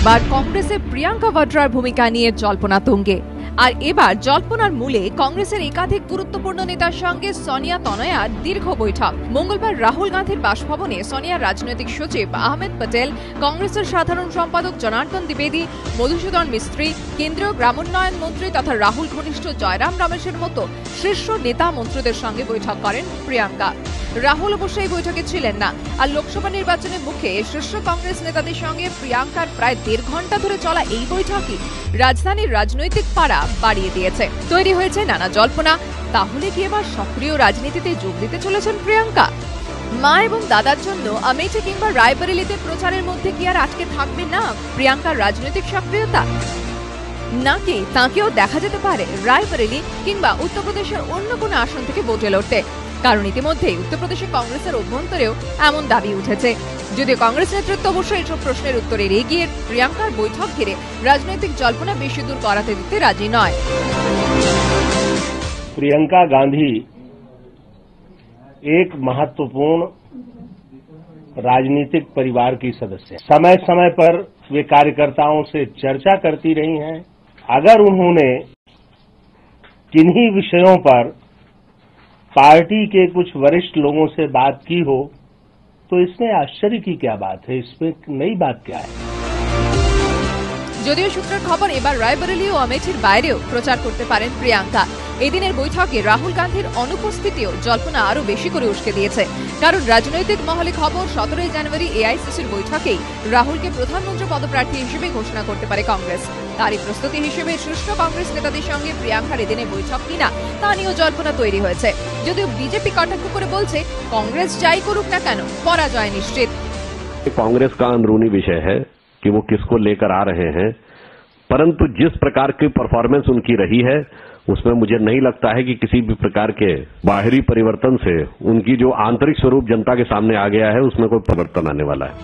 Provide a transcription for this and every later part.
এবার কংগ্রেসে প্রিয়াঙ্কা ভাড্রার ভূমিকা নিয়ে জল্পনা তুঙ্গে। আর এবার জল্পনার মূলে কংগ্রেসের একাধিক গুরুত্বপূর্ণ নেতার সঙ্গে সোনিয়া তনয়ার দীর্ঘ বৈঠক। মঙ্গলবার রাহুল গান্ধীর বাসভবনে সোনিয়ার রাজনৈতিক সচিব আহমেদ প্যাটেল, কংগ্রেসের সাধারণ সম্পাদক জনার্দন দ্বিবেদী, মধুসূদন মিস্ত্রি, কেন্দ্রীয় গ্রামোন্নয়ন মন্ত্রী তথা রাহুল ঘনিষ্ঠ জয়রাম রমেশের মতো শীর্ষ নেতা মন্ত্রীদের সঙ্গে বৈঠক করেন প্রিয়াঙ্কা। রাহুল অবশ্য এই বৈঠকে ছিলেন না। আর লোকসভা নির্বাচনের মুখে শীর্ষ কংগ্রেস নেতাদের সঙ্গে প্রিয়াঙ্কার প্রায় 1.5 ঘন্টা ধরে চলা এই বৈঠকই রাজধানীর রাজনৈতিক পাড়া বাড়িয়ে দিয়েছে। তৈরি হয়েছে নানা জল্পনা। তাহলে কি এবার সক্রিয় রাজনীতিতে যোগ দিতে চলেছেন প্রিয়াঙ্কা? মা এবং দাদার জন্য আমেঠি কিংবা রায়বরেলিতে প্রচারের মধ্যে কি আর আটকে থাকবে না প্রিয়াঙ্কার রাজনৈতিক সক্রিয়তা? নাকি তাঁকেও দেখা যেতে পারে রায়বরেলি কিংবা উত্তরপ্রদেশের অন্য কোনো আসন থেকে ভোটে লড়তে? কারণ ইতিমধ্যেই উত্তরপ্রদেশে কংগ্রেসের অভ্যন্তরেও এমন দাবি উঠেছে। যদিও কংগ্রেস নেতৃত্ব অবশ্যই এসব প্রশ্নের উত্তরে এগিয়ে প্রিয়াঙ্কার বৈঠক ঘিরে রাজনৈতিক জল্পনা বেশি দূর করাতে দিতে রাজি নয়। प्रियंका गांधी एक महत्वपूर्ण राजनीतिक परिवार की सदस्य हैं। समय समय पर वे कार्यकर्ताओं से चर्चा करती रही हैं। अगर उन्होंने किन्हीं विषयों पर पार्टी के कुछ वरिष्ठ लोगों से बात की हो तो इसमें आश्चर्य की क्या बात है, इसमें नई बात क्या है? যদিও সূত্রের খবর এবার রায়বরেলি ও আমেঠির বাইরেও প্রচার করতে পারেন প্রিয়াঙ্কা। এদিনের বৈঠকে রাহুল গান্ধীর অনুপস্থিতিও জল্পনা আরো বেশি করে উস্কে দিয়েছে। কারণ রাজনৈতিক মহলে খবর 17 জানুয়ারি এআইসিসির বৈঠকেই রাহুলকে প্রধানমন্ত্রী পদপ্রার্থী হিসেবে ঘোষণা করতে পারে কংগ্রেস। তারই প্রস্তুতি হিসেবে শীর্ষ কংগ্রেস নেতাদের সঙ্গে প্রিয়াঙ্কার এদিনে বৈঠক কিনা তা নিয়েও জল্পনা তৈরি হয়েছে। যদিও বিজেপি কটাক্ষ করে বলছে কংগ্রেস যাই করুক না কেন পরাজয় নিশ্চিত। कांग्रेस का अंदरूनी विषय है कि वो किसको लेकर आ रहे हैं, परंतु जिस प्रकार की परफॉर्मेंस उनकी रही है उसमें मुझे नहीं लगता है कि किसी भी प्रकार के बाहरी परिवर्तन से उनकी जो आंतरिक स्वरूप जनता के सामने आ गया है उसमें कोई परिवर्तन आने वाला है।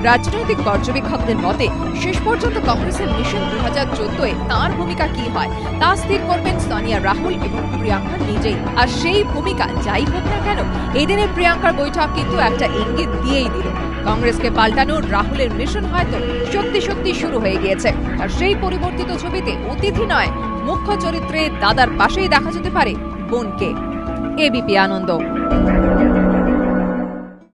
রাজনৈতিক পর্যবেক্ষকদের মতে শেষ পর্যন্ত কংগ্রেসের মিশন 2014-এ তাঁর ভূমিকা কি হয় তা স্থির করবেন সোনিয়া, রাহুল এবং প্রিয়াঙ্কা নিজেই। আর সেই ভূমিকা যাই হোক না কেন এদিনের প্রিয়াঙ্কার বৈঠক কিন্তু একটা ইঙ্গিত দিয়েই দিল কংগ্রেসকে পাল্টানোর রাহুলের মিশন হয়তো সত্যি সত্যি শুরু হয়ে গিয়েছে। আর সেই পরিবর্তিত ছবিতে অতিথি নয় মুখ্য চরিত্রে দাদার পাশেই দেখা যেতে পারে বোনকে। এবিপি আনন্দ।